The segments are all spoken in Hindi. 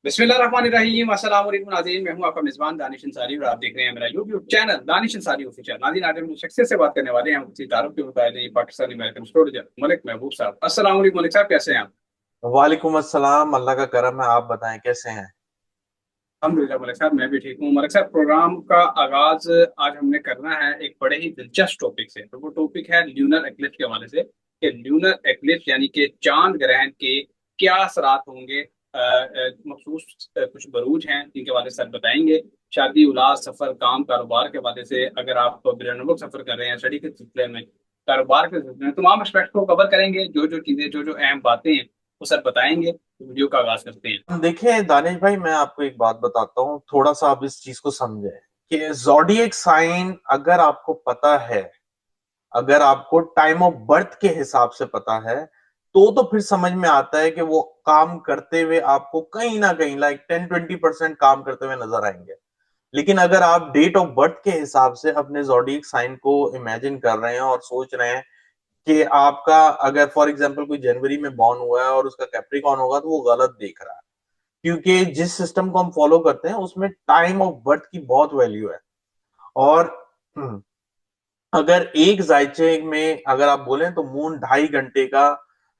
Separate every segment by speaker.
Speaker 1: बिस्मिल्लाहिर्रहमानिर्रहीम अस्सलाम वालेकुम नाज़रीन। मैं हूं आपका मेजबान दानिश अंसारी और आप देख रहे हैं मेरा YouTube channel Danish Ansari official. नाज़रीन, आज हम शख्सियत से बात करने वाले हैं। हम किसी तारुफ के मुताबिक पाकिस्तानी अमेरिकन स्टूडेंट मलिक महबूब साहब। अस्सलाम वालेकुम मलिक साहब, कैसे हैं आप?
Speaker 2: वालेकुम अस्सलाम। अल्लाह का करम है। आप बताएं कैसे हैं।
Speaker 1: अल्हम्दुलिल्लाह मलिक साहब, मैं भी ठीक हूँ। मलिक साहब, प्रोग्राम का आगाज आज हमने करना है एक बड़े ही दिलचस्प टॉपिक से। तो वो टॉपिक है ल्यूनर एक्लिप्स के हवाले से कि ल्यूनर एक्लिप्स यानी कि चांद ग्रहण के क्या असरात होंगे। मखसूस कुछ बरूज हैं जिनके हवाले से सर बताएंगे। शादी, औलाद, सफर, काम, कारोबार के हवाले से, अगर आप बिरनमुल्क सफर कर रहे हैं, स्टडी के सिलसिले में, कारोबार के सिलसिले में, तमाम एस्पेक्ट को कवर करेंगे। जो जो चीजें, जो जो अहम बातें हैं, वो सर बताएंगे। तो वीडियो का आगाज करते हैं।
Speaker 2: देखिए दानिश भाई, मैं आपको एक बात बताता हूँ, थोड़ा सा आप इस चीज को समझें कि ज़ोडिएक साइन अगर आपको पता है, अगर आपको टाइम ऑफ बर्थ के हिसाब से पता है, तो फिर समझ में आता है कि वो काम करते हुए आपको कहीं ना कहीं 10-20% काम करते हुए नजर आएंगे। लेकिन अगर आप डेट ऑफ बर्थ के हिसाब से अपने ज़ोडिएक साइन को इमेजिन कर रहे हैं और सोच रहे हैं कि आपका, अगर फॉर एग्जांपल कोई जनवरी में बॉर्न हुआ है और उसका कैप्रिकॉन होगा, तो वो गलत देख रहा है। क्योंकि जिस सिस्टम को हम फॉलो करते हैं उसमें टाइम ऑफ बर्थ की बहुत वैल्यू है। और अगर एक जायचे में अगर आप बोले तो मून 2.5 घंटे का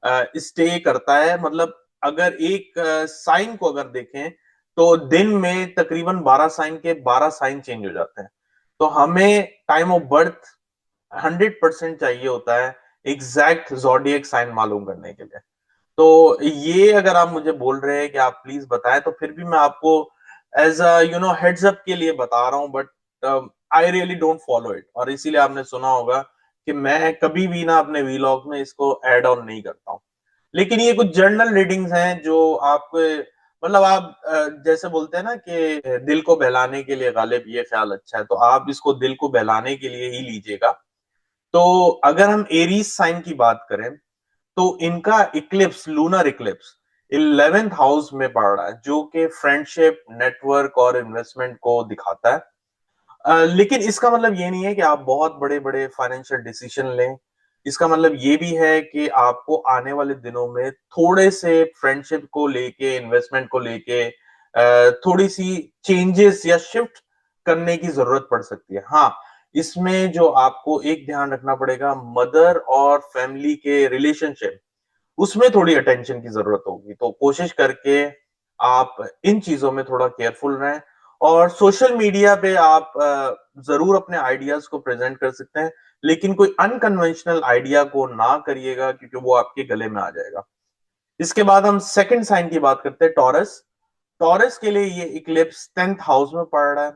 Speaker 2: स्टे करता है। मतलब अगर एक साइन को अगर देखें तो दिन में तकरीबन 12 साइन के 12 साइन चेंज हो जाते हैं। तो हमें टाइम ऑफ बर्थ 100% चाहिए होता है एग्जैक्ट ज़ोडिएक साइन मालूम करने के लिए। तो ये अगर आप मुझे बोल रहे हैं कि आप प्लीज बताएं, तो फिर भी मैं आपको एज अ हेड्स अप के लिए बता रहा हूँ। But I really don't follow it, और इसीलिए आपने सुना होगा कि मैं कभी भी ना अपने वीलॉग में इसको ऐड ऑन नहीं करता हूँ। लेकिन ये कुछ जर्नल रीडिंग्स हैं जो आपको, मतलब आप जैसे बोलते हैं ना कि दिल को बहलाने के लिए गालिब ये ख्याल अच्छा है, तो आप इसको दिल को बहलाने के लिए ही लीजिएगा। तो अगर हम एरीज साइन की बात करें, तो इनका Eclipse, lunar Eclipse 11th house में पड़ रहा है, जो कि फ्रेंडशिप, नेटवर्क और इन्वेस्टमेंट को दिखाता है। लेकिन इसका मतलब ये नहीं है कि आप बहुत बड़े बड़े फाइनेंशियल डिसीजन लें। इसका मतलब ये भी है कि आपको आने वाले दिनों में थोड़े से फ्रेंडशिप को लेके, इन्वेस्टमेंट को लेके थोड़ी सी चेंजेस या शिफ्ट करने की जरूरत पड़ सकती है। हाँ, इसमें जो आपको एक ध्यान रखना पड़ेगा, मदर और फैमिली के रिलेशनशिप, उसमें थोड़ी अटेंशन की जरूरत होगी। तो कोशिश करके आप इन चीजों में थोड़ा केयरफुल रहें। और सोशल मीडिया पे आप जरूर अपने आइडियाज को प्रेजेंट कर सकते हैं, लेकिन कोई अनकन्वेंशनल आइडिया को ना करिएगा, क्योंकि वो आपके गले में आ जाएगा। इसके बाद हम सेकंड साइन की बात करते हैं, टॉरस। टॉरस के लिए ये इक्लिप्स 10th हाउस में पड़ रहा है।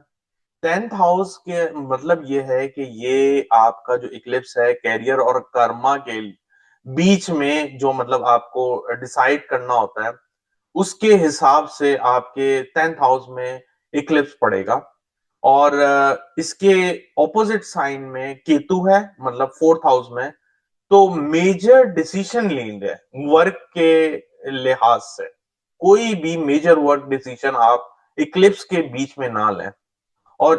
Speaker 2: 10th हाउस के मतलब ये है कि ये आपका जो इक्लिप्स है, कैरियर और कर्मा के बीच में जो, मतलब आपको डिसाइड करना होता है, उसके हिसाब से आपके 10th हाउस में इक्लिप्स पड़ेगा। और इसके ऑपोजिट साइन में केतु है, मतलब 4th हाउस में। तो मेजर डिसीजन लेंगे वर्क के लिहाज से, कोई भी मेजर वर्क डिसीजन आप इक्लिप्स के बीच में ना लें। और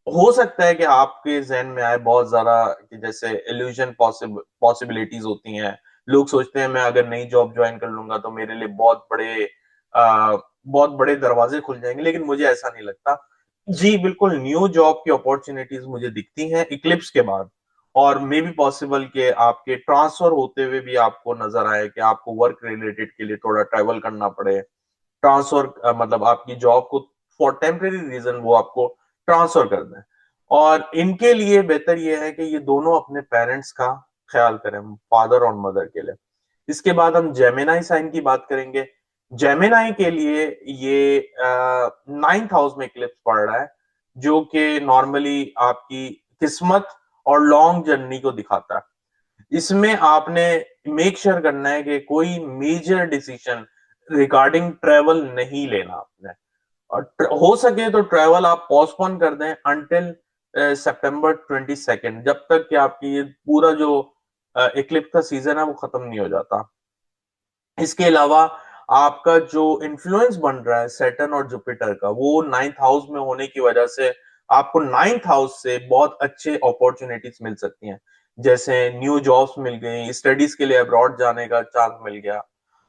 Speaker 2: हो सकता है कि आपके जहन में आए बहुत ज्यादा कि जैसे इल्यूजन पॉसिबिलिटीज होती हैं। लोग सोचते हैं मैं अगर नई जॉब ज्वाइन कर लूंगा तो मेरे लिए बहुत बड़े दरवाजे खुल जाएंगे, लेकिन मुझे ऐसा नहीं लगता। जी बिल्कुल, न्यू जॉब की अपॉर्चुनिटीज मुझे दिखती हैं इक्लिप्स के बाद। और मे बी पॉसिबल कि आपके ट्रांसफर होते हुए भी आपको नजर आए कि आपको वर्क रिलेटेड के लिए थोड़ा ट्रैवल करना पड़े। ट्रांसफर मतलब आपकी जॉब को फॉर टेम्परेरी रीजन वो आपको ट्रांसफर कर दें। और इनके लिए बेहतर ये है कि ये दोनों अपने पेरेंट्स का ख्याल करें, फादर और मदर के लिए। इसके बाद हम जेमिनाई साइन की बात करेंगे। जेमिनाई के लिए ये 9th हाउस में इक्लिप्स पड़ रहा है, जो कि नॉर्मली आपकी किस्मत और लॉन्ग जर्नी को दिखाता है। इसमें आपने मेक श्योर करना है कि कोई मेजर डिसीजन रिगार्डिंग ट्रेवल नहीं लेना आपने। और हो सके तो ट्रेवल आप पोस्टपोन कर दें अंटिल September 22, जब तक कि आपकी ये पूरा जो इक्लिप्स का सीजन है वो खत्म नहीं हो जाता। इसके अलावा आपका जो इन्फ्लुएंस बन रहा है सैटर्न और जुपिटर का, वो 9th हाउस में होने की वजह से आपको 9th हाउस से बहुत अच्छे अपॉर्चुनिटीज मिल सकती हैं। जैसे न्यू जॉब्स मिल गई, स्टडीज के लिए अब्रॉड जाने का चांस मिल गया।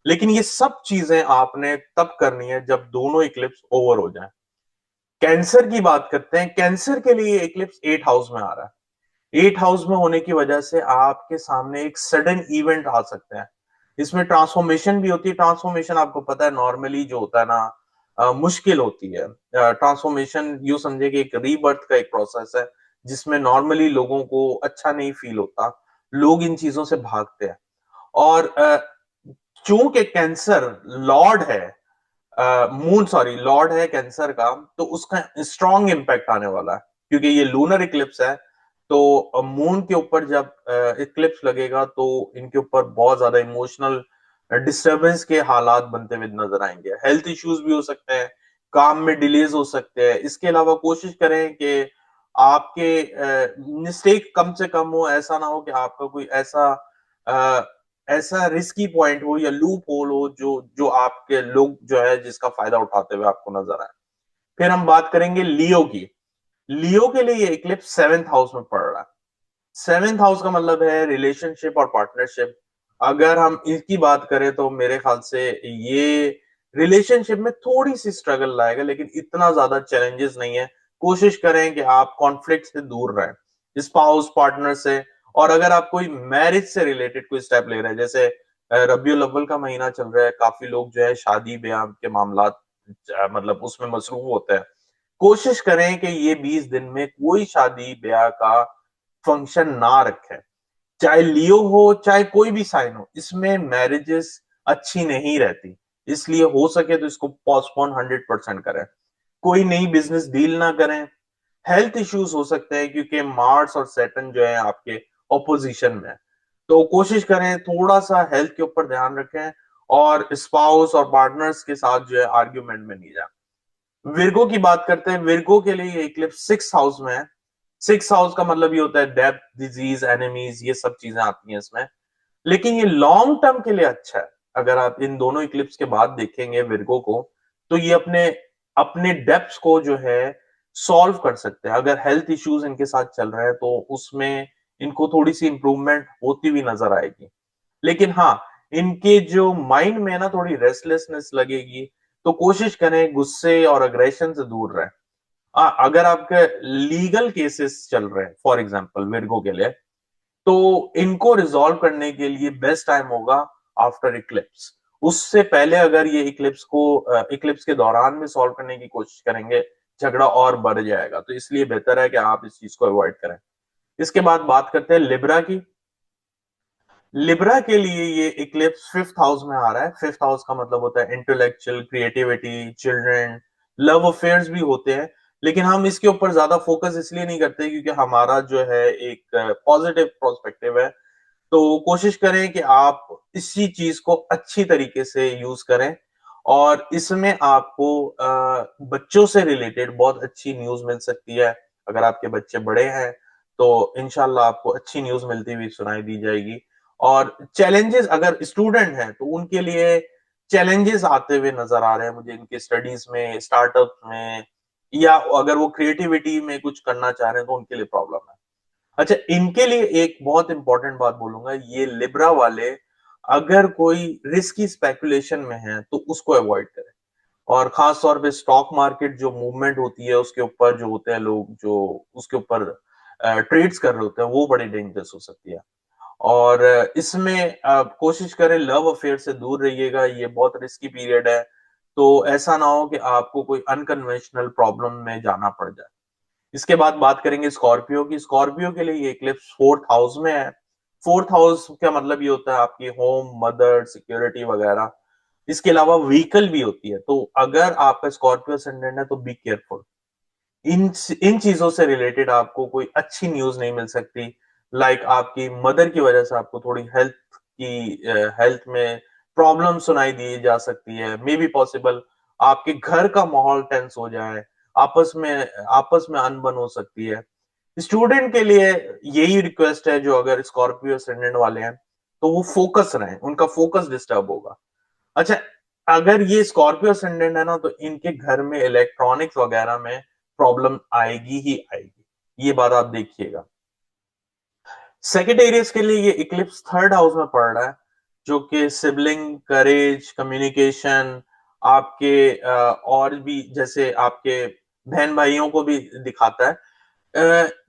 Speaker 2: लेकिन ये सब चीजें आपने तब करनी है जब दोनों इक्लिप्स ओवर हो जाए। कैंसर की बात करते हैं, कैंसर के लिए इक्लिप्स 8 हाउस में आ रहा है। 8 हाउस में होने की वजह से आपके सामने एक सडन इवेंट आ सकता है। इसमें ट्रांसफॉर्मेशन भी होती है। ट्रांसफॉर्मेशन आपको पता है नॉर्मली जो होता है ना, मुश्किल होती है। ट्रांसफॉर्मेशन यूं समझे कि एक रीबर्थ का एक प्रोसेस है, जिसमें नॉर्मली लोगों को अच्छा नहीं फील होता, लोग इन चीजों से भागते हैं। और चूंकि कैंसर लॉर्ड है, मून सॉरी लॉर्ड है कैंसर का, तो उसका स्ट्रॉन्ग इम्पैक्ट आने वाला है, क्योंकि ये लूनर इक्लिप्स है। तो मून के ऊपर जब इक्लिप्स लगेगा तो इनके ऊपर बहुत ज्यादा इमोशनल डिस्टरबेंस के हालात बनते हुए नजर आएंगे। हेल्थ इश्यूज भी हो सकते हैं, काम में डिलेज हो सकते हैं। इसके अलावा कोशिश करें कि आपके मिस्टेक कम से कम हो, ऐसा ना हो कि आपका कोई ऐसा रिस्की पॉइंट हो या लूप होल हो जो जो आपके लोग जो है जिसका फायदा उठाते हुए आपको नजर आए। फिर हम बात करेंगे लियो की। लियो के लिए ये इक्लिप्स 7th हाउस में पड़ रहा है। 7th हाउस का मतलब है रिलेशनशिप और पार्टनरशिप। अगर हम इसकी बात करें तो मेरे ख्याल से ये रिलेशनशिप में थोड़ी सी स्ट्रगल लाएगा, लेकिन इतना ज्यादा चैलेंजेस नहीं है। कोशिश करें कि आप कॉन्फ्लिक्ट से दूर रहें स्पाउस पार्टनर से। और अगर आप कोई मैरिज से रिलेटेड कोई स्टेप ले रहे हैं, जैसे रबीउल अव्वल का महीना चल रहा है, काफी लोग जो है शादी ब्याह के मामला मतलब उसमें मसरूफ होते हैं। कोशिश करें कि ये 20 दिन में कोई शादी ब्याह का फंक्शन ना रखें। चाहे लियो हो चाहे कोई भी साइन हो, इसमें मैरिजेस अच्छी नहीं रहती। इसलिए हो सके तो इसको पोस्टपोन 100% करें। कोई नई बिजनेस डील ना करें। हेल्थ इश्यूज हो सकते हैं क्योंकि मार्स और सैटर्न जो है आपके ऑपोजिशन में है। तो कोशिश करें थोड़ा सा हेल्थ के ऊपर ध्यान रखें, और स्पाउस और पार्टनर्स के साथ जो है आर्ग्यूमेंट में नहीं जाए। विर्गो की बात करते हैं। विर्गो के लिए ये इक्लिप्स 6th हाउस में है। 6th हाउस का मतलब ये होता है डेथ, डिजीज, एनिमीज, ये सब चीजें आती हैं इसमें। लेकिन ये लॉन्ग टर्म के लिए अच्छा है। अगर आप इन दोनों इक्लिप्स के बाद देखेंगे विर्गो को, तो ये अपने अपने डेप्थ को जो है सॉल्व कर सकते हैं। अगर हेल्थ इश्यूज इनके साथ चल रहे हैं तो उसमें इनको थोड़ी सी इंप्रूवमेंट होती हुई नजर आएगी। लेकिन हाँ, इनके जो माइंड में ना थोड़ी रेस्टलेसनेस लगेगी। तो कोशिश करें गुस्से और अग्रेशन से दूर रहें। अगर आपके लीगल केसेस चल रहे हैं फॉर एग्जांपल विर्गो के लिए, तो इनको रिजॉल्व करने के लिए बेस्ट टाइम होगा आफ्टर इक्लिप्स। उससे पहले अगर ये इक्लिप्स के दौरान में सॉल्व करने की कोशिश करेंगे, झगड़ा और बढ़ जाएगा। तो इसलिए बेहतर है कि आप इस चीज को अवॉइड करें। इसके बाद बात करते हैं लिब्रा की। लिब्रा के लिए ये इक्लिप्स 5th हाउस में आ रहा है। 5th हाउस का मतलब होता है intellectual, creativity, children, love affairs भी होते हैं। लेकिन हम इसके ऊपर ज्यादा फोकस इसलिए नहीं करते क्योंकि हमारा जो है एक पॉजिटिव प्रोस्पेक्टिव है। तो कोशिश करें कि आप इसी चीज को अच्छी तरीके से यूज करें। और इसमें आपको बच्चों से रिलेटेड बहुत अच्छी न्यूज मिल सकती है। अगर आपके बच्चे बड़े हैं तो इंशाल्लाह आपको अच्छी न्यूज मिलती हुई सुनाई दी जाएगी। और चैलेंजेस अगर स्टूडेंट हैं तो उनके लिए चैलेंजेस आते हुए नजर आ रहे हैं मुझे, इनकी स्टडीज में, स्टार्टअप में, या अगर वो क्रिएटिविटी में कुछ करना चाह रहे हैं तो उनके लिए प्रॉब्लम है। अच्छा, इनके लिए एक बहुत इंपॉर्टेंट बात बोलूंगा, ये लिब्रा वाले अगर कोई रिस्की स्पेकुलेशन में है तो उसको अवॉइड करें। और खास तौर पे स्टॉक मार्केट जो मूवमेंट होती है उसके ऊपर जो होते हैं लोग जो उसके ऊपर ट्रेड्स कर रहे होते हैं, वो बड़ी डेंजरस हो सकती है। और इसमें कोशिश करें लव अफेयर से दूर रहिएगा, ये बहुत रिस्की पीरियड है। तो ऐसा ना हो कि आपको कोई अनकन्वेंशनल प्रॉब्लम में जाना पड़ जाए। इसके बाद बात करेंगे स्कॉर्पियो की। स्कॉर्पियो के लिए ये इक्लिप्स 4th हाउस में है। 4th हाउस का मतलब ये होता है आपकी होम, मदर, सिक्योरिटी वगैरह। इसके अलावा व्हीकल भी होती है। तो अगर आपका स्कॉर्पियो असेंडेंट है तो बी केयरफुल। इन इन चीजों से रिलेटेड आपको कोई अच्छी न्यूज नहीं मिल सकती। लाइक आपकी मदर की वजह से आपको थोड़ी हेल्थ में प्रॉब्लम सुनाई दी जा सकती है। मे बी पॉसिबल आपके घर का माहौल टेंस हो जाए, आपस में अनबन हो सकती है। स्टूडेंट के लिए यही रिक्वेस्ट है, जो अगर स्कॉर्पियो असेंडेंट वाले हैं तो वो फोकस रहें, उनका फोकस डिस्टर्ब होगा। अच्छा, अगर ये स्कॉर्पियो असेंडेंट है ना तो इनके घर में इलेक्ट्रॉनिक्स वगैरह में प्रॉब्लम आएगी ही आएगी, ये बात आप देखिएगा। सेक्रेटेरियस के लिए ये इक्लिप्स 3rd हाउस में पड़ रहा है। जो कि सिबलिंग करेज, कम्युनिकेशन, आपके और भी जैसे आपके बहन भाइयों को भी दिखाता है।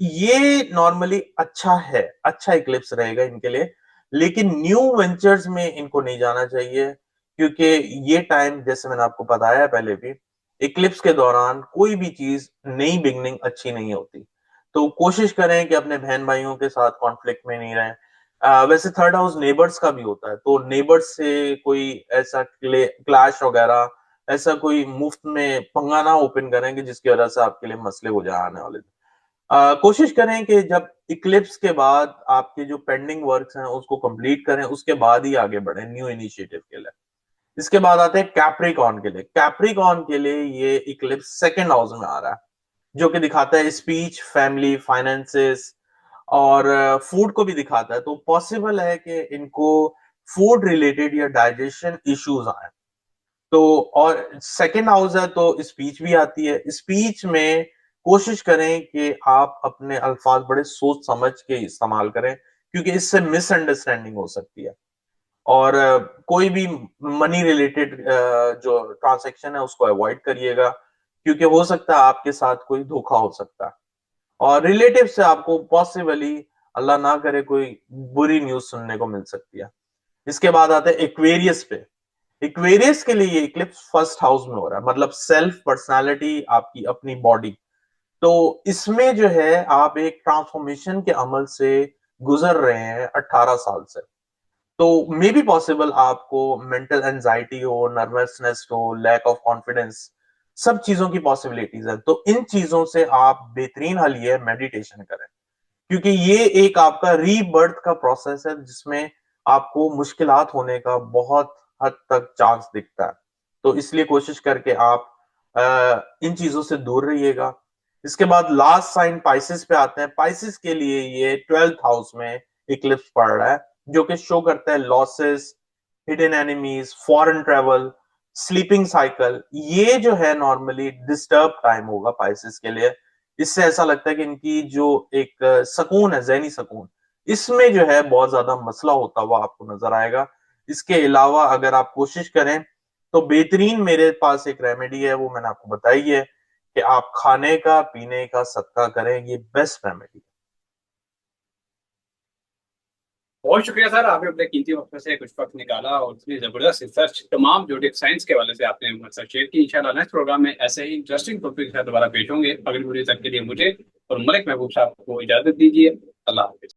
Speaker 2: ये नॉर्मली अच्छा है, अच्छा इक्लिप्स रहेगा इनके लिए। लेकिन न्यू वेंचर्स में इनको नहीं जाना चाहिए, क्योंकि ये टाइम जैसे मैंने आपको बताया है पहले भी, इक्लिप्स के दौरान कोई भी चीज नई बिगनिंग अच्छी नहीं होती। तो कोशिश करें कि अपने बहन भाइयों के साथ कॉन्फ्लिक्ट में नहीं रहें। वैसे थर्ड हाउस नेबर्स का भी होता है, तो नेबर्स से कोई ऐसा क्लैश वगैरह, ऐसा कोई मुफ्त में पंगा ना ओपन करें कि जिसकी वजह से आपके लिए मसले हो जाए आने वाले दिन। कोशिश करें कि जब इक्लिप्स के बाद आपके जो पेंडिंग वर्क्स हैं उसको कंप्लीट करें, उसके बाद ही आगे बढ़े न्यू इनिशिएटिव के लिए। इसके बाद आते हैं कैप्रिकॉन के लिए। कैप्रिकॉन के लिए ये इक्लिप्स सेकंड हाउस में आ रहा है, जो कि दिखाता है स्पीच, फैमिली, फाइनेंसेस और फूड को भी दिखाता है। तो पॉसिबल है कि इनको फूड रिलेटेड या डाइजेशन इश्यूज आए। तो और सेकंड हाउस है तो स्पीच भी आती है। स्पीच में कोशिश करें कि आप अपने अल्फाज बड़े सोच समझ के इस्तेमाल करें, क्योंकि इससे मिसअंडरस्टैंडिंग हो सकती है। और कोई भी मनी रिलेटेड जो ट्रांजैक्शन है उसको अवॉइड करिएगा, क्योंकि हो सकता है आपके साथ कोई धोखा हो सकता है। और रिलेटिव से आपको पॉसिबली, अल्लाह ना करे, कोई बुरी न्यूज सुनने को मिल सकती है। इसके बाद आते हैं एक्वेरियस पे। एक्वेरियस के लिए ये इक्लिप्स फर्स्ट हाउस में हो रहा है, मतलब सेल्फ पर्सनालिटी, आपकी अपनी बॉडी। तो इसमें जो है आप एक ट्रांसफॉर्मेशन के अमल से गुजर रहे हैं 18 साल से। तो मे बी पॉसिबल आपको मेंटल एंजाइटी हो, नर्वसनेस हो, लैक ऑफ कॉन्फिडेंस, सब चीजों की पॉसिबिलिटीज है। तो इन चीजों से आप बेहतरीन हल ये मेडिटेशन करें, क्योंकि ये एक आपका रीबर्थ का प्रोसेस है जिसमें आपको मुश्किलात होने का बहुत हद तक चांस दिखता है। तो इसलिए कोशिश करके आप इन चीजों से दूर रहिएगा। इसके बाद लास्ट साइन पाइसिस पे आते हैं। पाइसिस के लिए ये 12th हाउस में इक्लिप्स पड़ रहा है, जो कि शो करता है losses, hidden enemies, foreign travel, sleeping cycle. ये जो है नॉर्मली डिस्टर्ब टाइम होगा पाइसिस के लिए। इससे ऐसा लगता है कि इनकी जो एक सुकून है, जहनी सुकून, इसमें जो है बहुत ज्यादा मसला होता हुआ आपको नजर आएगा। इसके अलावा अगर आप कोशिश करें तो बेहतरीन मेरे पास एक रेमेडी है, वो मैंने आपको बताई है कि आप खाने का पीने का सदका करें। ये बेस्ट रेमेडी है।
Speaker 1: बहुत शुक्रिया सर, आपने अपने कीमती वक्त से कुछ वक्त निकाला और इतनी जबरदस्त रिसर्च तमाम जोडिक साइंस के हवाले से आपने हमारे साथ शेयर की। इंशाल्लाह नेक्स्ट प्रोग्राम में ऐसे ही इंटरेस्टिंग टॉपिक के साथ दोबारा पेश होंगे। अगली वीडियो तक के लिए मुझे और मलिक महबूब साहब को इजाजत दीजिए। अल्लाह हाफिज।